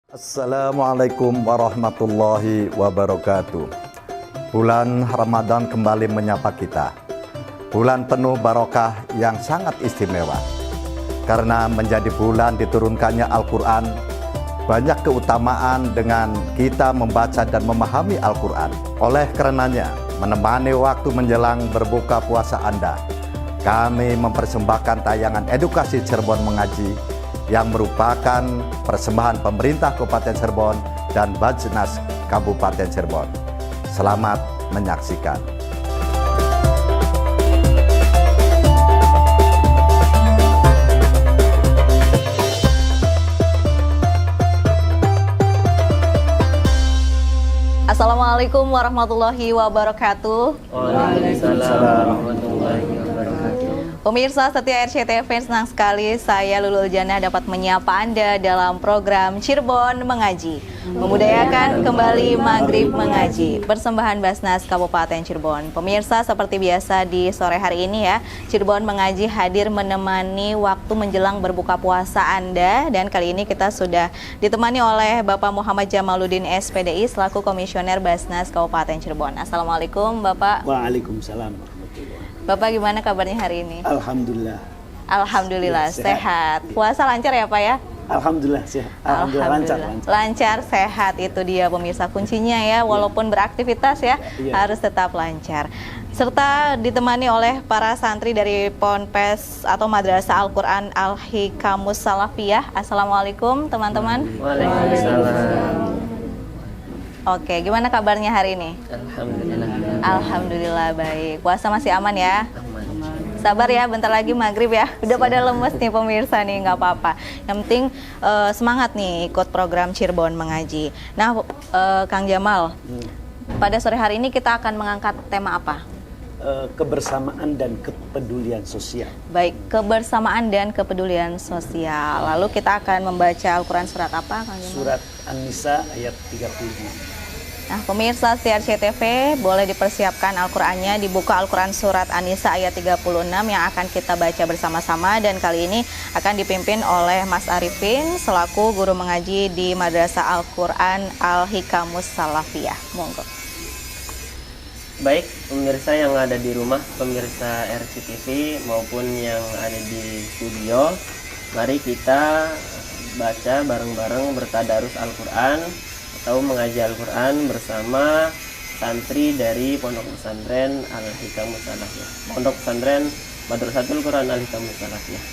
Assalamualaikum warahmatullahi wabarakatuh. Bulan Ramadan kembali menyapa kita. Bulan penuh barokah yang sangat istimewa. Karena menjadi bulan diturunkannya Al-Quran, banyak keutamaan dengan kita membaca dan memahami Al-Quran. Oleh karenanya, menemani waktu menjelang berbuka puasa Anda, kami mempersembahkan tayangan edukasi Cirebon Mengaji yang merupakan persembahan pemerintah Kabupaten Cirebon dan Bajnas Kabupaten Cirebon. Selamat menyaksikan. Assalamualaikum warahmatullahi wabarakatuh. Waalaikumsalam warahmatullahi wabarakatuh. Pemirsa setia RCTV, senang sekali saya Lulul Jannah dapat menyapa Anda dalam program Cirebon Mengaji, memudayakan kembali Maghrib Mengaji, persembahan Basnas Kabupaten Cirebon. Pemirsa, seperti biasa di sore hari ini ya, Cirebon Mengaji hadir menemani waktu menjelang berbuka puasa Anda, dan kali ini kita sudah ditemani oleh Bapak Muhammad Jamaluddin SPDI selaku Komisioner Basnas Kabupaten Cirebon. Assalamualaikum Bapak. Waalaikumsalam. Bapak gimana kabarnya hari ini? Alhamdulillah. Alhamdulillah sehat. Puasa lancar ya Pak ya? Alhamdulillah sehat. Alhamdulillah lancar. Lancar, sehat, itu dia pemirsa kuncinya ya. Walaupun beraktivitas ya, harus tetap lancar. Serta ditemani oleh para santri dari Ponpes atau Madrasah Al-Quran Al-Hikamus Salafiyah. Assalamualaikum teman-teman. Waalaikumsalam. Oke, gimana kabarnya hari ini? Alhamdulillah. Alhamdulillah baik. Puasa masih aman ya? Sabar ya, bentar lagi maghrib ya. Udah pada lemes nih pemirsa nih, nggak apa-apa. Yang penting semangat nih ikut program Cirebon Mengaji. Nah, Kang Jamal, pada sore hari ini kita akan mengangkat tema apa? Kebersamaan dan kepedulian sosial. Baik, kebersamaan dan kepedulian sosial. Lalu kita akan membaca Al-Quran surat apa, Kang Jamal? Surat An-Nisa ayat 36. Nah, pemirsa CRCTV boleh dipersiapkan Al-Qur'annya, dibuka Al-Quran surat An-Nisa ayat 36 yang akan kita baca bersama-sama, dan kali ini akan dipimpin oleh Mas Arifin selaku guru mengaji di Madrasah Al-Quran Al-Hikamus Salafiyah. Monggo. Baik, pemirsa yang ada di rumah, pemirsa RCTV maupun yang ada di studio, mari kita baca bareng-bareng bertadarus Al-Quran atau mengaji Al-Quran bersama santri dari Pondok Pesantren Al-Hikamus Salafiyah, Pondok Pesantren Madrasatul Quran Al-Hikamus Salafiyah.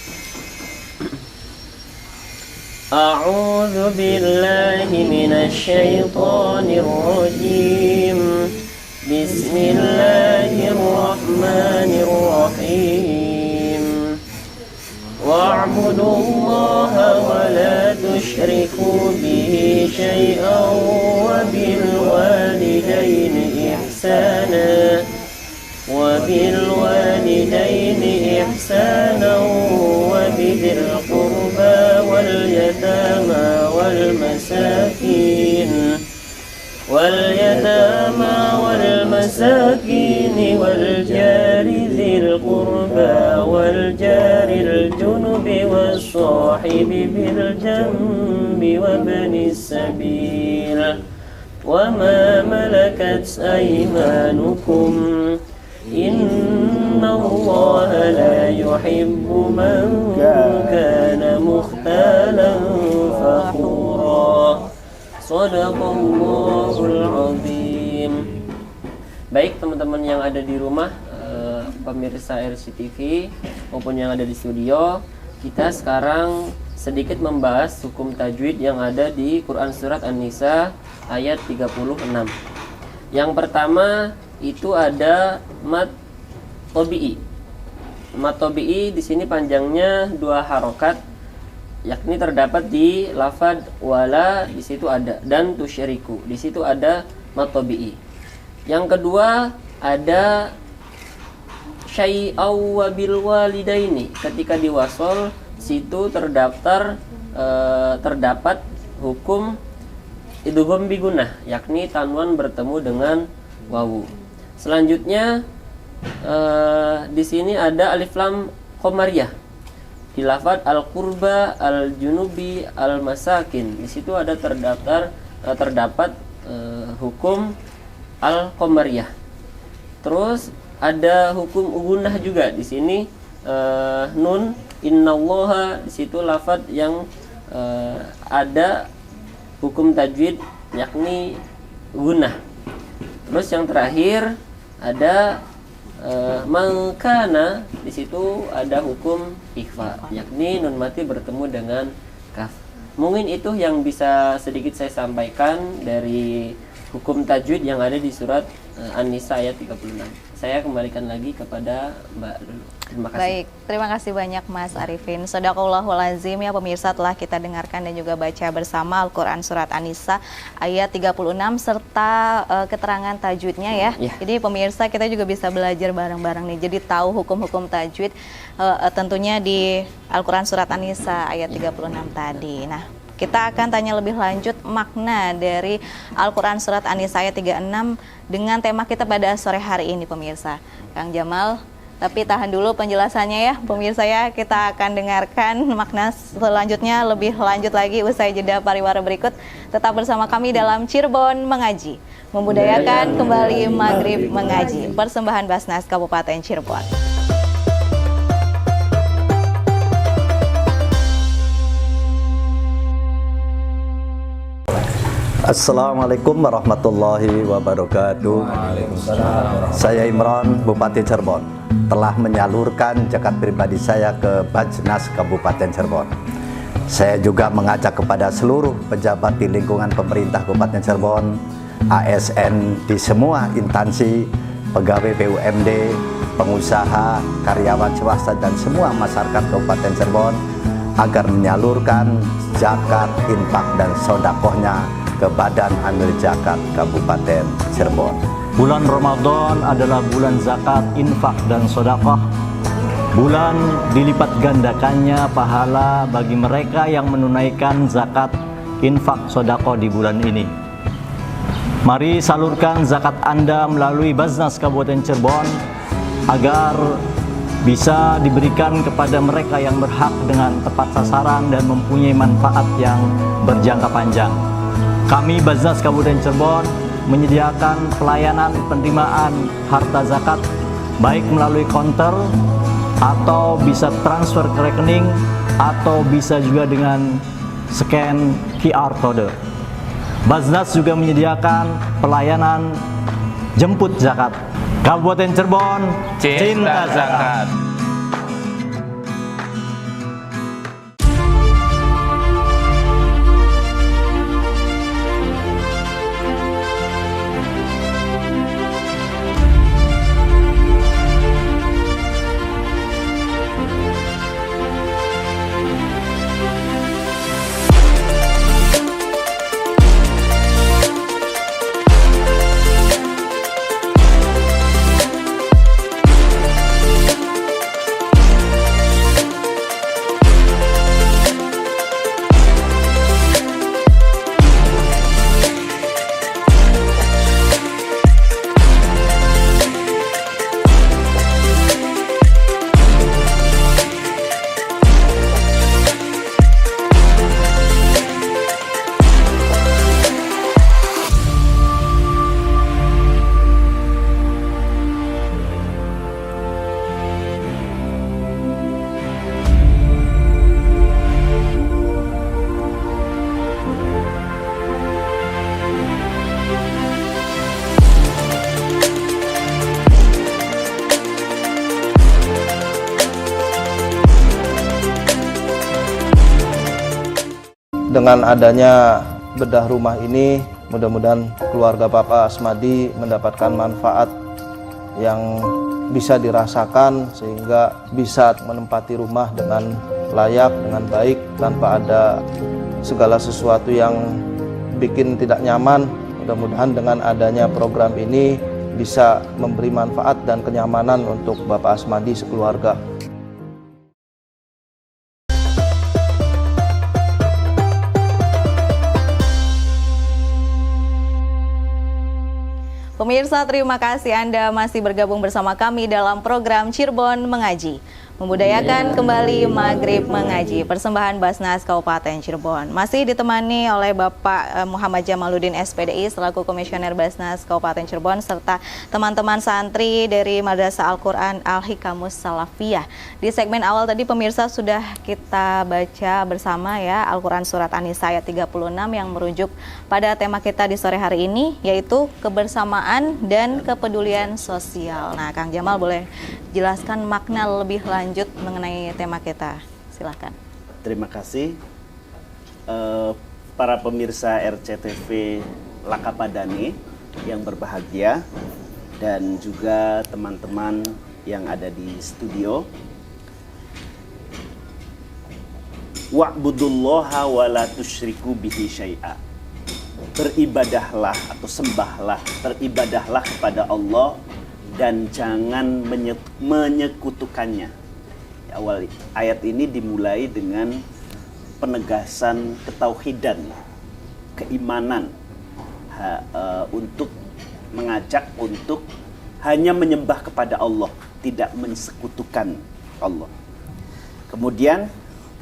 A'udzu billahi minasy syaithanir rajim. Bismillahirrahmanirrahim. Wa'budu Allaha wa la tusyriku bihi syai'an wa bil walidaini ihsana wa bidhil qurba wal yatama wal masakin والجار ذي القربى والجار الجنب والصاحب بالجنب وابن السبيل وما ملكت أيمانكم إن الله لا يحب من كان مختالا فخورا. Shadaqallahul azim. Baik teman-teman yang ada di rumah, pemirsa RCTV maupun yang ada di studio, kita sekarang sedikit membahas hukum tajwid yang ada di Quran Surat An-Nisa ayat 36. Yang pertama itu ada mat tobi'i. Mat tobi'i di sini panjangnya 2 harokat, yakni terdapat di lafad wala, di situ ada, dan tusyriku, di situ ada mat tobi'i. Yang kedua ada syai'aw wa bil walidaini, ketika diwasol situ terdapat hukum idgham bigunah, yakni tanwin bertemu dengan wawu. Selanjutnya di sini ada alif lam qamariyah. di lafaz al-qurba, al-junubi, al-masakin. Di situ ada terdapat hukum al-qamariyah. Terus ada hukum gunah juga di sini, nun, innallaha, di situ lafaz yang ada hukum tajwid yakni gunah. Terus yang terakhir ada mangkana, di situ ada hukum ikhfa, yakni nun mati bertemu dengan kaf. Mungkin itu yang bisa sedikit saya sampaikan dari hukum tajwid yang ada di surat An-Nisa ayat 36. Saya kembalikan lagi kepada Mbak Lulu. Terima kasih. Baik, terima kasih banyak Mas Arifin. Shadaqallahul azim ya pemirsa, telah kita dengarkan dan juga baca bersama Al-Quran Surat An-Nisa ayat 36 serta keterangan tajwidnya ya. Jadi pemirsa kita juga bisa belajar bareng-bareng nih. Jadi tahu hukum-hukum tajwid tentunya di Al-Quran Surat An-Nisa ayat 36 tadi. Nah, kita akan tanya lebih lanjut makna dari Al-Quran Surat An-Nisa ayat 36 dengan tema kita pada sore hari ini pemirsa. Kang Jamal, tapi tahan dulu penjelasannya ya pemirsa ya. Kita akan dengarkan makna selanjutnya lebih lanjut lagi usai jeda pariwara berikut. Tetap bersama kami dalam Cirebon Mengaji, membudayakan kembali Maghrib Mengaji, persembahan Basnas Kabupaten Cirebon. Assalamualaikum warahmatullahi wabarakatuh. Saya Imran, Bupati Cirebon, telah menyalurkan zakat pribadi saya ke Bajnas Kabupaten Cirebon. Saya juga mengajak kepada seluruh pejabat di lingkungan pemerintah Kabupaten Cirebon, ASN di semua instansi, pegawai BUMD, pengusaha, karyawan swasta dan semua masyarakat Kabupaten Cirebon agar menyalurkan zakat, infak dan sodakohnya ke Badan Amil Zakat Kabupaten Cirebon. Bulan Ramadan adalah bulan zakat, infak, dan sedekah. Bulan dilipat gandakannya pahala bagi mereka yang menunaikan zakat, infak, sedekah di bulan ini. Mari salurkan zakat Anda melalui Basnas Kabupaten Cirebon agar bisa diberikan kepada mereka yang berhak dengan tepat sasaran dan mempunyai manfaat yang berjangka panjang. Kami Basnas Kabupaten Cirebon menyediakan pelayanan penerimaan harta zakat baik melalui konter atau bisa transfer ke rekening atau bisa juga dengan scan QR code. Basnas juga menyediakan pelayanan jemput zakat. Kabupaten Cirebon, cinta zakat. Dengan adanya bedah rumah ini, mudah-mudahan keluarga Bapak Asmadi mendapatkan manfaat yang bisa dirasakan sehingga bisa menempati rumah dengan layak, dengan baik, tanpa ada segala sesuatu yang bikin tidak nyaman. Mudah-mudahan dengan adanya program ini bisa memberi manfaat dan kenyamanan untuk Bapak Asmadi sekeluarga. Pemirsa, terima kasih Anda masih bergabung bersama kami dalam program Cirebon Mengaji, Membudayakan kembali Maghrib Mengaji, persembahan Basnas Kabupaten Cirebon. Masih ditemani oleh Bapak Muhammad Jamaluddin SPDI selaku Komisioner Basnas Kabupaten Cirebon serta teman-teman santri dari Madrasah Al-Quran Al-Hikamus Salafiyah. Di segmen awal tadi pemirsa sudah kita baca bersama ya Al-Quran Surat An-Nisa ayat 36 yang merujuk pada tema kita di sore hari ini, yaitu kebersamaan dan kepedulian sosial. Nah, Kang Jamal boleh jelaskan makna lebih lanjut mengenai tema kita. Silakan. Terima kasih para pemirsa RCTV Lakapadani yang berbahagia dan juga teman-teman yang ada di studio. Wa'budullaha wa la tusyriku bihi syai'a. Beribadahlah atau sembahlah, beribadahlah kepada Allah dan jangan menyekutukannya. Awal ayat ini dimulai dengan penegasan ketauhidan, keimanan, untuk mengajak untuk hanya menyembah kepada Allah, tidak mensekutukan Allah. Kemudian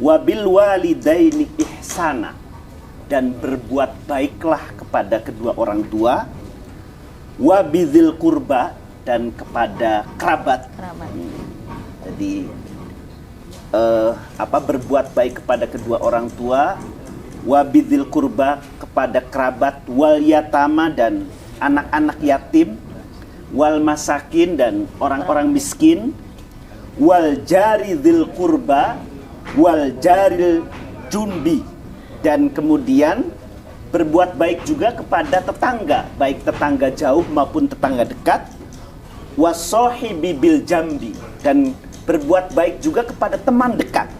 wabil walidaini ihsana, dan berbuat baiklah kepada kedua orang tua, wabidil kurba, dan kepada kerabat. Jadi berbuat baik kepada kedua orang tua, wabidil kurba, kepada kerabat, wal yatama, dan anak-anak yatim, wal masakin, dan orang-orang miskin, wal jari dzil kurba, wal jaril junbi, dan kemudian berbuat baik juga kepada tetangga, baik tetangga jauh maupun tetangga dekat, wasohibi bil jambi, dan berbuat baik juga kepada teman dekat,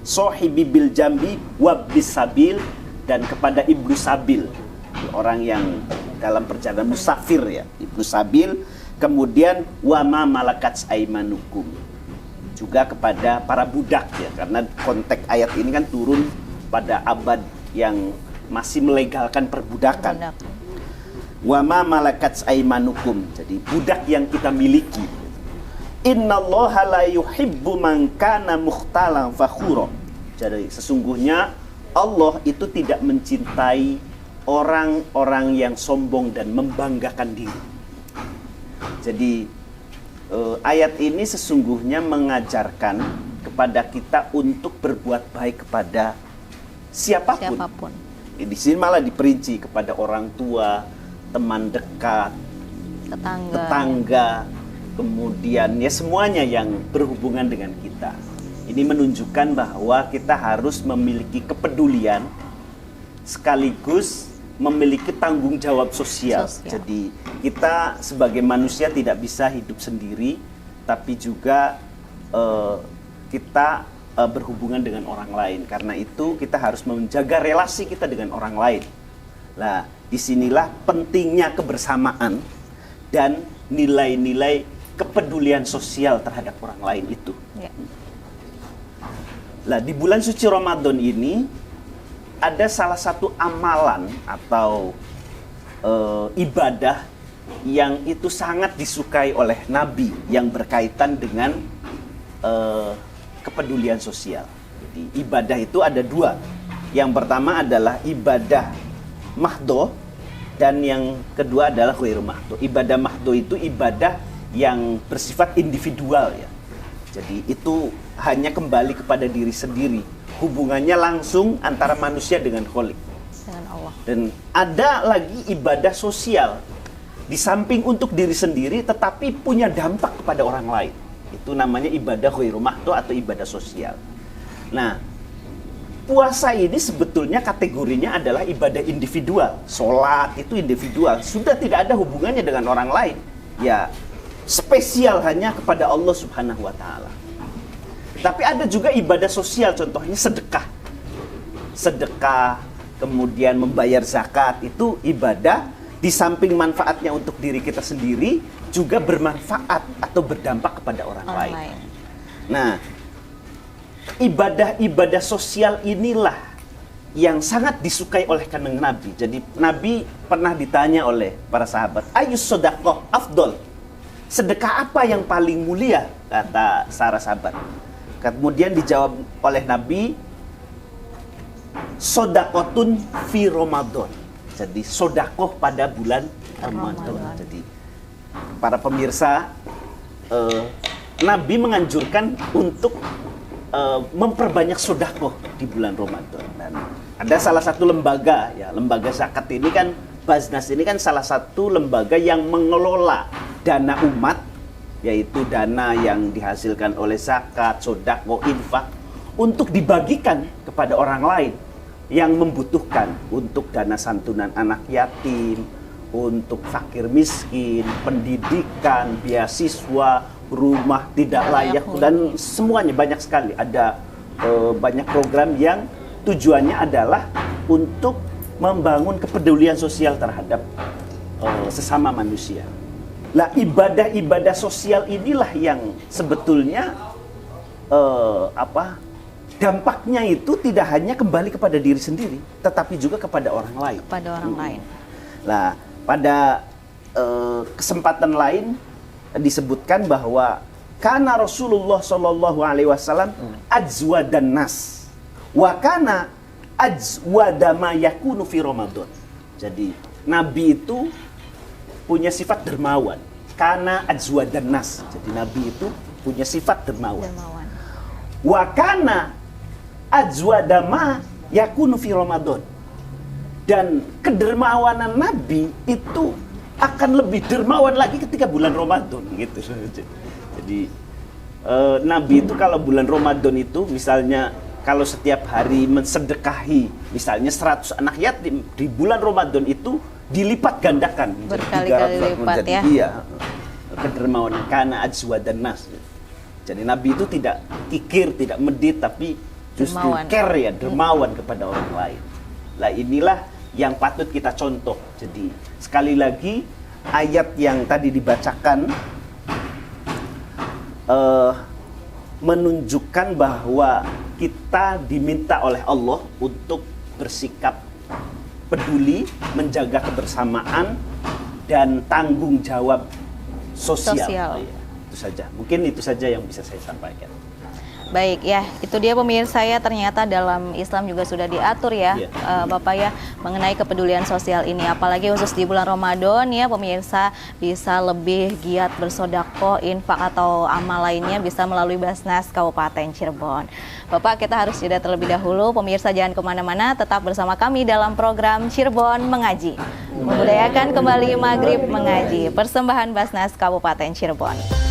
sohibi bil jambi, wabis sabil, dan kepada ibnu sabil, orang yang dalam perjalanan musafir ya, ibnu sabil. Kemudian wama malakat aimanukum, juga kepada para budak ya, karena konteks ayat ini kan turun pada abad yang masih melegalkan perbudakan. Wama malakat aimanukum, jadi budak yang kita miliki. Innallaha la yuhibbu man kana mukhtalan fakhura. Jadi sesungguhnya Allah itu tidak mencintai orang-orang yang sombong dan membanggakan diri. Jadi ayat ini sesungguhnya mengajarkan kepada kita untuk berbuat baik kepada siapapun. Di sini malah diperinci kepada orang tua, teman dekat, tetangga, kemudian ya semuanya yang berhubungan dengan kita. Ini menunjukkan bahwa kita harus memiliki kepedulian sekaligus memiliki tanggung jawab sosial. Jadi kita sebagai manusia tidak bisa hidup sendiri, tapi juga kita berhubungan dengan orang lain. Karena itu kita harus menjaga relasi kita dengan orang lain. Nah, disinilah pentingnya kebersamaan dan nilai-nilai kepedulian sosial terhadap orang lain itu. Nah, di bulan suci Ramadan ini ada salah satu amalan atau ibadah yang itu sangat disukai oleh Nabi yang berkaitan dengan kepedulian sosial. Jadi ibadah itu ada dua. Yang pertama adalah ibadah mahdo dan yang kedua adalah ghairu mahdo. Ibadah mahdo itu ibadah yang bersifat individual ya. Jadi itu hanya kembali kepada diri sendiri. Hubungannya langsung antara manusia dengan Khalik. Dengan Allah. Dan ada lagi ibadah sosial. Di samping untuk diri sendiri tetapi punya dampak kepada orang lain. Itu namanya ibadah ghairu mahdo atau ibadah sosial. Nah, puasa ini sebetulnya kategorinya adalah ibadah individual. Sholat itu individual, sudah tidak ada hubungannya dengan orang lain. Ya, spesial hanya kepada Allah Subhanahu wa Ta'ala. Tapi ada juga ibadah sosial, contohnya sedekah. Sedekah, kemudian membayar zakat, itu ibadah di samping manfaatnya untuk diri kita sendiri, juga bermanfaat atau berdampak kepada orang lain. Nah, ibadah-ibadah sosial inilah yang sangat disukai oleh kanjeng Nabi. Jadi Nabi pernah ditanya oleh para sahabat, ayus sodaqoh afdol, sedekah apa yang paling mulia, kata para sahabat. Kemudian dijawab oleh Nabi, sodakotun fi Ramadan. Jadi sodakoh pada bulan Ramadan. Jadi para pemirsa, Nabi menganjurkan untuk memperbanyak sodakoh di bulan Ramadan. Dan ada salah satu lembaga, ya lembaga zakat ini kan, Basnas ini kan salah satu lembaga yang mengelola dana umat, yaitu dana yang dihasilkan oleh zakat, sodakoh, infak, untuk dibagikan kepada orang lain yang membutuhkan, untuk dana santunan anak yatim, untuk fakir miskin, pendidikan, beasiswa, rumah tidak layak, dan semuanya banyak sekali. Ada banyak program yang tujuannya adalah untuk membangun kepedulian sosial terhadap sesama manusia. Lah, ibadah-ibadah sosial inilah yang sebetulnya dampaknya itu tidak hanya kembali kepada diri sendiri, tetapi juga kepada orang lain. Kepada orang lain. Nah, pada kesempatan lain disebutkan bahwa kana Rasulullah Shallallahu Alaihi Wasallam ajwadan nas, wa kana ajwadama yakunu fi Ramadan. Jadi Nabi itu punya sifat dermawan. Kana ajwadan nas. Jadi Nabi itu punya sifat dermawan. Wa kana ajwadama yakunu fi Ramadan. Dan kedermawanan Nabi itu akan lebih dermawan lagi ketika bulan Ramadan gitu. Jadi Nabi itu kalau bulan Ramadan itu, misalnya kalau setiap hari mensedekahi misalnya 100 anak yatim, di bulan Ramadan itu dilipat gandakan berkali-kali lipat, ya. Iya, kedermawanan kana ajwadan nas. Jadi Nabi itu tidak kikir, tidak medit, tapi justru care, ya, dermawan kepada orang lain. Lah, inilah yang patut kita contoh. Jadi sekali lagi, ayat yang tadi dibacakan menunjukkan bahwa kita diminta oleh Allah untuk bersikap peduli, menjaga kebersamaan, dan tanggung jawab sosial. Ya, itu saja. Mungkin itu saja yang bisa saya sampaikan. Baik, ya, itu dia pemirsa, ya, ternyata dalam Islam juga sudah diatur, ya, Bapak, ya, mengenai kepedulian sosial ini. Apalagi khusus di bulan Ramadan, ya, pemirsa bisa lebih giat bersedekah, infak atau amal lainnya bisa melalui Basnas Kabupaten Cirebon. Bapak, kita harus jeda terlebih dahulu. Pemirsa jangan kemana-mana, tetap bersama kami dalam program Cirebon Mengaji. Membudayakan kembali Maghrib Mengaji, persembahan Basnas Kabupaten Cirebon.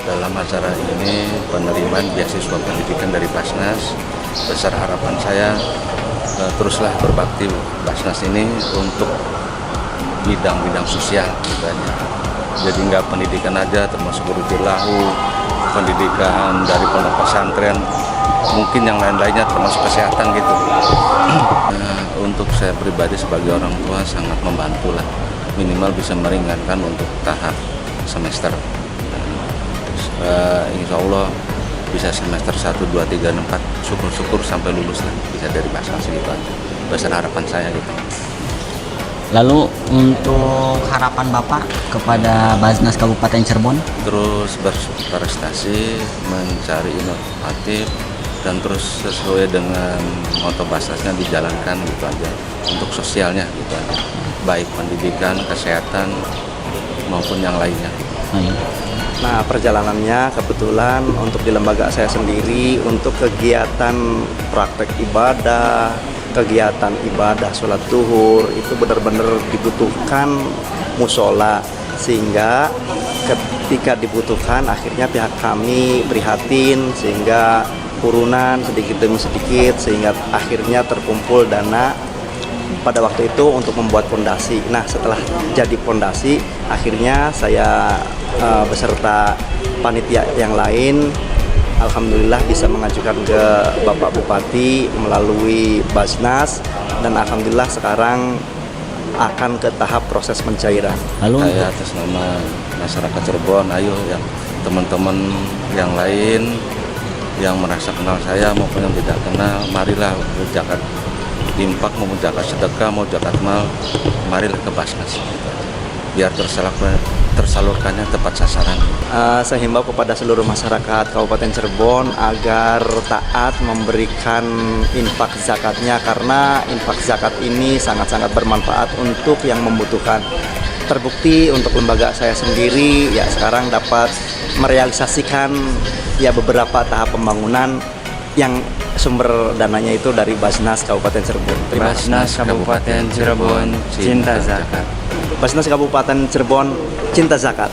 Dalam acara ini penerimaan beasiswa pendidikan dari Basnas, besar harapan saya teruslah berbakti Basnas ini untuk bidang-bidang sosial gitu aja. Jadi nggak pendidikan aja, termasuk guru lahu, pendidikan dari pondok pesantren, mungkin yang lain-lainnya termasuk kesehatan gitu. Untuk saya pribadi sebagai orang tua sangat membantu lah, minimal bisa meringankan untuk tahap semester. Insya Allah bisa semester 1, 2, 3, 4, syukur-syukur sampai lulus lah, bisa dari Basnas gitu aja. Besar harapan saya gitu. Lalu untuk harapan Bapak kepada Basnas Kabupaten Cirebon? Terus berprestasi, mencari inovatif, dan terus sesuai dengan moto Basnasnya dijalankan gitu aja. Untuk sosialnya gitu aja, baik pendidikan, kesehatan, maupun yang lainnya. Nah, perjalanannya kebetulan untuk di lembaga saya sendiri, untuk kegiatan praktek ibadah, kegiatan ibadah sholat zuhur, itu benar-benar dibutuhkan musola, sehingga ketika dibutuhkan akhirnya pihak kami prihatin, sehingga urunan sedikit demi sedikit, sehingga akhirnya terkumpul dana pada waktu itu untuk membuat fondasi. Nah, setelah jadi fondasi, akhirnya saya beserta panitia yang lain Alhamdulillah bisa mengajukan ke Bapak Bupati melalui Basnas, dan alhamdulillah sekarang akan ke tahap proses pencairan. Lalu Saya atas nama masyarakat Cirebon, ayo yang teman-teman yang lain yang merasa kenal saya maupun yang tidak kenal, marilah zakat infak maupun zakat sedekah mau zakat mal, marilah ke Basnas biar tersalurkannya tepat sasaran. Saya himbau kepada seluruh masyarakat Kabupaten Cirebon agar taat memberikan infak zakatnya, karena infak zakat ini sangat-sangat bermanfaat untuk yang membutuhkan. Terbukti untuk lembaga saya sendiri ya sekarang dapat merealisasikan ya beberapa tahap pembangunan yang sumber dananya itu dari Basnas Kabupaten Cirebon. Terima kasih. Basnas Kabupaten Cirebon, cinta zakat. Basnas Kabupaten Cirebon, cinta zakat.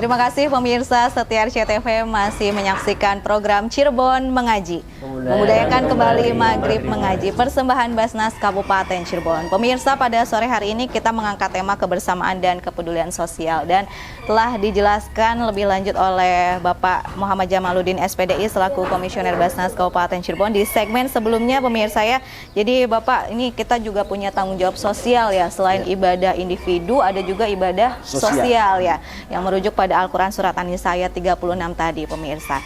Terima kasih pemirsa setia RCTV masih menyaksikan program Cirebon Mengaji. Memudayakan kembali Maghrib Mengaji, persembahan Basnas Kabupaten Cirebon. Pemirsa, pada sore hari ini kita mengangkat tema kebersamaan dan kepedulian sosial, dan telah dijelaskan lebih lanjut oleh Bapak Muhammad Jamaluddin SPDI selaku Komisioner Basnas Kabupaten Cirebon di segmen sebelumnya, pemirsa ya. Jadi Bapak, ini kita juga punya tanggung jawab sosial ya, selain ibadah individu ada juga ibadah sosial ya, yang merujuk pada Al-Quran Surat An-Nisa ayat 36 tadi, pemirsa.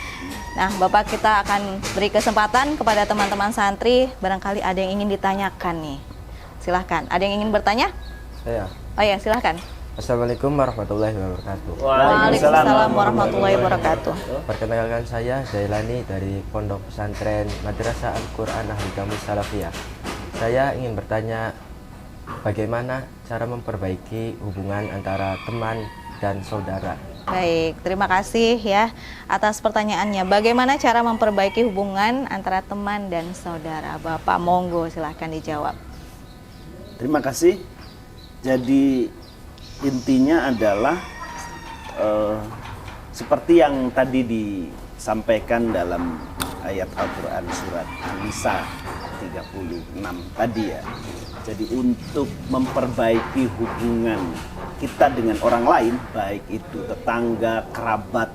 Nah, Bapak, kita akan beri kesempatan kepada teman-teman santri, barangkali ada yang ingin ditanyakan nih. Silahkan, ada yang ingin bertanya? Saya. Oh ya, silahkan. Assalamualaikum warahmatullahi wabarakatuh. Waalaikumsalam warahmatullahi wabarakatuh. Perkenalkan, saya Zailani dari Pondok Pesantren Madrasah Al-Quran Ahli Kamus Salafiyah. Saya ingin bertanya, bagaimana cara memperbaiki hubungan antara teman dan saudara? Baik, terima kasih ya atas pertanyaannya. Bagaimana cara memperbaiki hubungan antara teman dan saudara? Bapak, monggo silahkan dijawab. Terima kasih. Jadi intinya adalah seperti yang tadi disampaikan dalam ayat Al-Quran Surat An-Nisa 36 tadi ya. Jadi untuk memperbaiki hubungan kita dengan orang lain, baik itu tetangga, kerabat,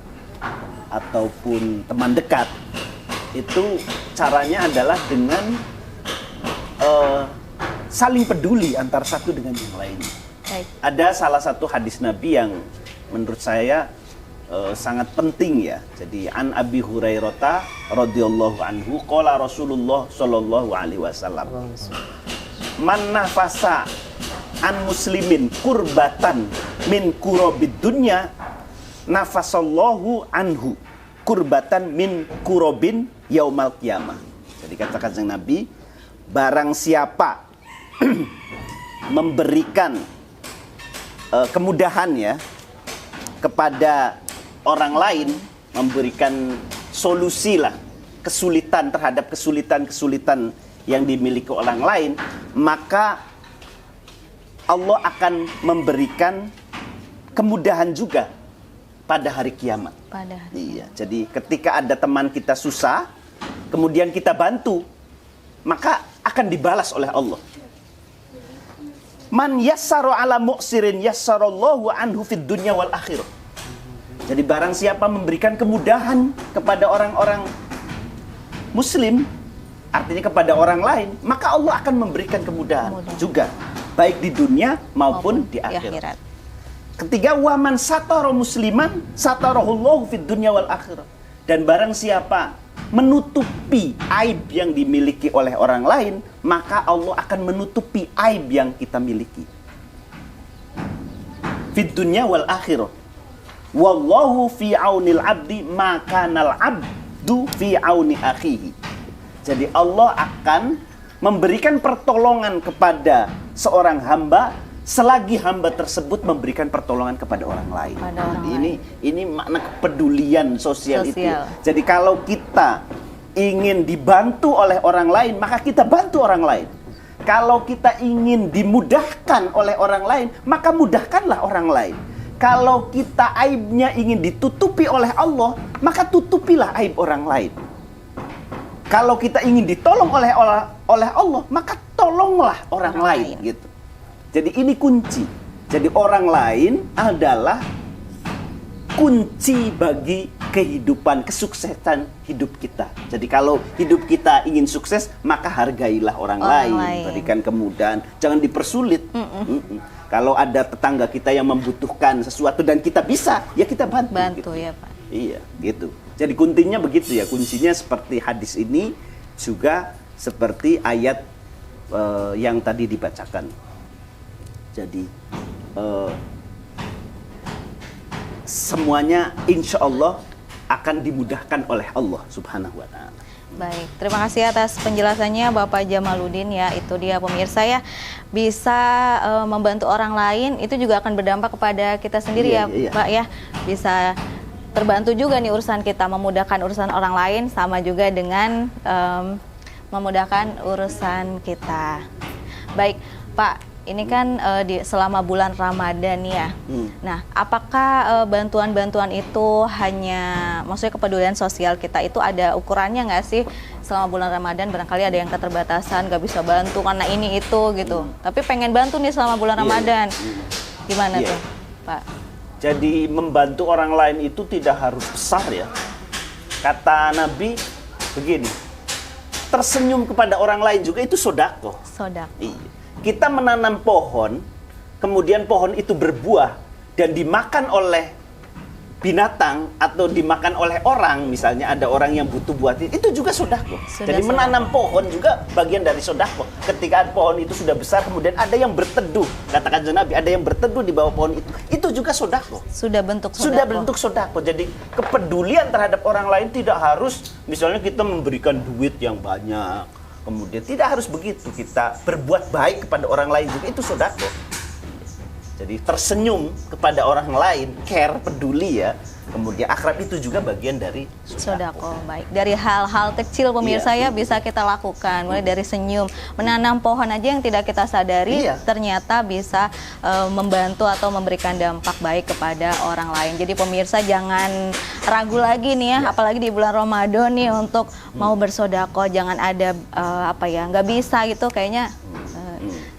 ataupun teman dekat, itu caranya adalah dengan saling peduli antara satu dengan yang lain. Ada salah satu hadis Nabi yang menurut saya sangat penting ya. Jadi an Abi Hurairah radhiyallahu anhu qala Rasulullah sallallahu alaihi wasallam, man nafasa an muslimin kurbatan min kurobid dunya nafasallahu anhu kurbatan min kurobin yaumal qiyamah. Jadi kata Kanjeng Nabi, barang siapa memberikan kemudahan ya kepada orang lain, memberikan solusi lah kesulitan terhadap kesulitan-kesulitan yang dimiliki orang lain, maka Allah akan memberikan kemudahan juga pada hari kiamat. Iya, jadi ketika ada teman kita susah, kemudian kita bantu, maka akan dibalas oleh Allah. Man yassara ala mu'sirin yassarallahu anhu fid dunya wal akhirah. Jadi barang siapa memberikan kemudahan kepada orang-orang muslim, artinya kepada orang lain, maka Allah akan memberikan kemudahan juga, baik di dunia maupun di akhirat. Ketiga, waman satara musliman satarahullahu fid dunya wal akhirah. Dan barang siapa menutupi aib yang dimiliki oleh orang lain, maka Allah akan menutupi aib yang kita miliki. Fid dunya wal akhirah. Wallahu fi aunil abdi makanal abdu fi auni akhihi. Jadi Allah akan memberikan pertolongan kepada seorang hamba selagi hamba tersebut memberikan pertolongan kepada orang lain. Ini makna kepedulian sosial itu. Jadi kalau kita ingin dibantu oleh orang lain, maka kita bantu orang lain. Kalau kita ingin dimudahkan oleh orang lain, maka mudahkanlah orang lain. Kalau kita aibnya ingin ditutupi oleh Allah, maka tutupilah aib orang lain. Kalau kita ingin ditolong oleh Allah, maka tolonglah orang lain gitu. Jadi ini kunci. Jadi orang lain adalah kunci bagi kehidupan, kesuksesan hidup kita. Jadi kalau hidup kita ingin sukses, maka hargailah orang lain. Berikan kemudahan, jangan dipersulit. Kalau ada tetangga kita yang membutuhkan sesuatu dan kita bisa, ya kita bantu. Gitu. Ya Pak. Iya, gitu. Jadi kuncinya begitu ya. Kuncinya seperti hadis ini, juga seperti ayat yang tadi dibacakan. Jadi semuanya insya Allah akan dimudahkan oleh Allah Subhanahu wa Ta'ala. Baik, terima kasih atas penjelasannya Bapak Jamaluddin ya. Itu dia pemirsa ya, bisa membantu orang lain itu juga akan berdampak kepada kita sendiri Pak ya. Bisa terbantu juga nih urusan kita, memudahkan urusan orang lain sama juga dengan memudahkan urusan kita. Baik Pak, ini kan selama bulan Ramadan ya. Nah, apakah bantuan-bantuan itu hanya, maksudnya kepedulian sosial kita itu ada ukurannya nggak sih? Selama bulan Ramadan barangkali ada yang keterbatasan, nggak bisa bantu karena ini itu gitu. Tapi pengen bantu nih selama bulan Ramadan. Gimana tuh, Pak? Jadi membantu orang lain itu tidak harus besar ya. Kata Nabi begini, tersenyum kepada orang lain juga itu sodako. Iya. Kita menanam pohon, kemudian pohon itu berbuah dan dimakan oleh binatang atau dimakan oleh orang, misalnya ada orang yang butuh buah itu juga sodako. Jadi menanam pohon juga bagian dari sodako. Ketika pohon itu sudah besar, kemudian ada yang berteduh, katakan Nabi, ada yang berteduh di bawah pohon itu juga sodako. Sudah bentuk sodako. Sudah bentuk sodako. Jadi kepedulian terhadap orang lain tidak harus, misalnya kita memberikan duit yang banyak, kemudian tidak harus begitu. Kita berbuat baik kepada orang lain juga itu sodako. Jadi tersenyum kepada orang lain, care, peduli ya. Kemudian akrab itu juga bagian dari sodako. Baik, dari hal-hal kecil pemirsa ya bisa kita lakukan. Mulai dari senyum, menanam pohon aja yang tidak kita sadari ternyata bisa membantu atau memberikan dampak baik kepada orang lain. Jadi pemirsa jangan ragu lagi nih ya, apalagi di bulan Ramadan nih untuk mau bersodako. Jangan ada nggak bisa gitu kayaknya.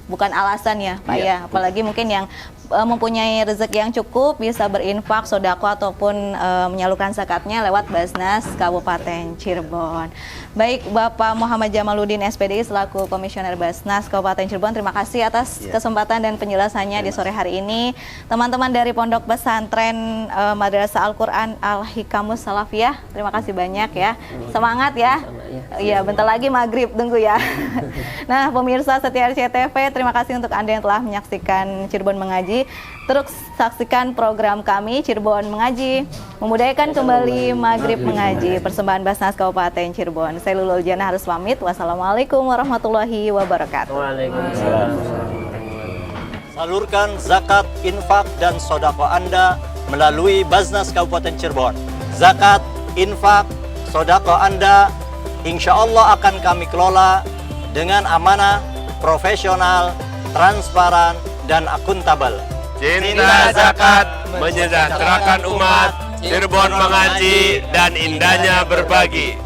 Bukan alasan ya Pak ya, apalagi mungkin yang mempunyai rezeki yang cukup bisa berinfak, sodako ataupun menyalurkan zakatnya lewat Basnas Kabupaten Cirebon. Baik, Bapak Muhammad Jamaluddin SPDI selaku Komisioner Basnas Kabupaten Cirebon, terima kasih atas kesempatan dan penjelasannya di sore hari ini. Teman-teman dari Pondok Pesantren Madrasah Al-Quran Al-Hikamus Salafiyah, terima kasih banyak ya. Semangat ya. Iya, bentar lagi maghrib, tunggu ya. Nah, pemirsa setia RCTV, terima kasih untuk Anda yang telah menyaksikan Cirebon Mengaji. Terus saksikan program kami Cirebon Mengaji, memudahkan kembali maghrib mengaji, persembahan Basnas Kabupaten Cirebon. Saya Lulul Jana harus pamit. Wassalamualaikum warahmatullahi wabarakatuh. Waalaikumsalam. Salurkan zakat, infak, dan sodako Anda melalui Basnas Kabupaten Cirebon. Zakat, infak, sodako Anda insya Allah akan kami kelola dengan amanah, profesional, transparan, dan akuntabel. Cinta zakat menyejahterakan umat, Cirebon Mengaji, dan indahnya berbagi.